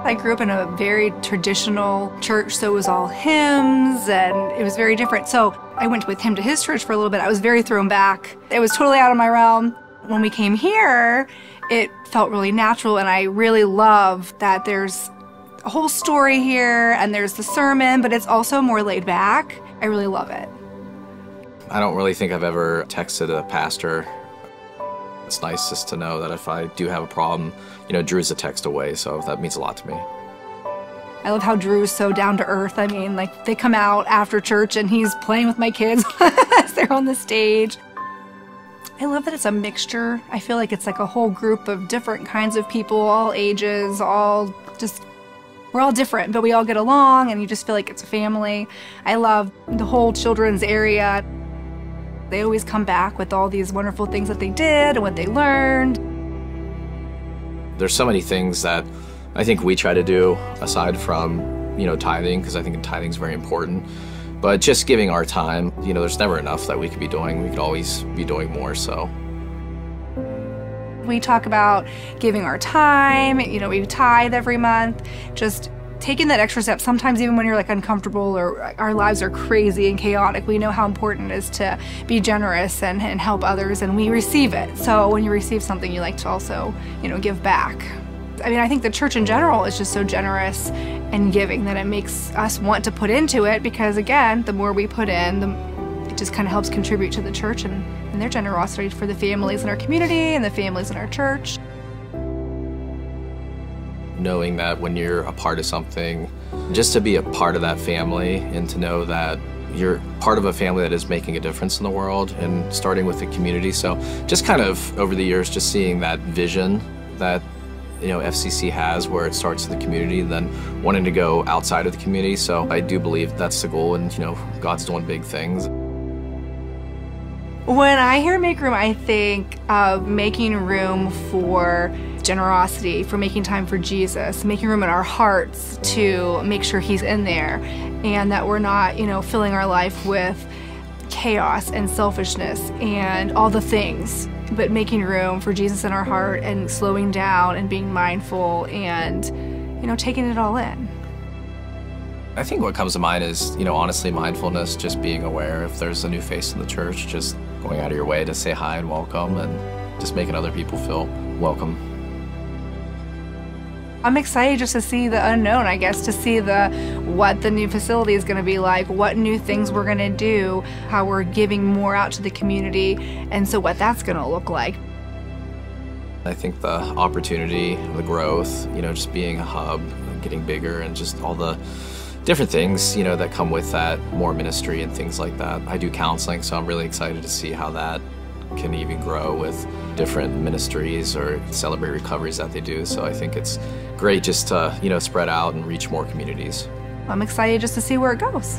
I grew up in a very traditional church, so it was all hymns, and it was very different. So I went with him to his church for a little bit. I was very thrown back. It was totally out of my realm. When we came here, it felt really natural, and I really love that there's a whole story here, and there's the sermon, but it's also more laid back. I really love it. I don't really think I've ever texted a pastor. It's nice just to know that if I do have a problem, you know, Drew's a text away, so that means a lot to me. I love how Drew's so down to earth. I mean, like, they come out after church and he's playing with my kids as they're on the stage. I love that it's a mixture. I feel like it's like a whole group of different kinds of people, all ages, we're all different, but we all get along, and you just feel like it's a family. I love the whole children's area. They always come back with all these wonderful things that they did and what they learned. There's so many things that I think we try to do aside from, you know, tithing, because I think tithing is very important. But just giving our time, you know, there's never enough that we could be doing. We could always be doing more, so. We talk about giving our time, you know, we tithe every month, just taking that extra step. Sometimes even when you're like uncomfortable or our lives are crazy and chaotic, we know how important it is to be generous and help others, and we receive it. So when you receive something, you like to also, you know, give back. I mean, I think the church in general is just so generous and giving that it makes us want to put into it, because again, the more we put in, it just kind of helps contribute to the church and their generosity for the families in our community and the families in our church. Knowing that when you're a part of something, just to be a part of that family and to know that you're part of a family that is making a difference in the world, and starting with the community. So just kind of over the years, just seeing that vision that, you know, FCC has, where it starts in the community and then wanting to go outside of the community. So I do believe that's the goal, and, you know, God's doing big things. When I hear make room, I think of making room for generosity, for making time for Jesus, making room in our hearts to make sure he's in there, and that we're not, you know, filling our life with chaos and selfishness and all the things, but making room for Jesus in our heart and slowing down and being mindful and, you know, taking it all in. I think what comes to mind is, you know, honestly, mindfulness, just being aware if there's a new face in the church, just going out of your way to say hi and welcome, and just making other people feel welcome. I'm excited just to see the unknown, I guess, to see what the new facility is going to be like, what new things we're going to do, how we're giving more out to the community, and so what that's going to look like. I think the opportunity, the growth, you know, just being a hub, getting bigger, and just all the different things, you know, that come with that, more ministry and things like that. I do counseling, so I'm really excited to see how that can even grow with different ministries or Celebrate recoveries that they do. So I think it's great just to, you know, spread out and reach more communities. I'm excited just to see where it goes.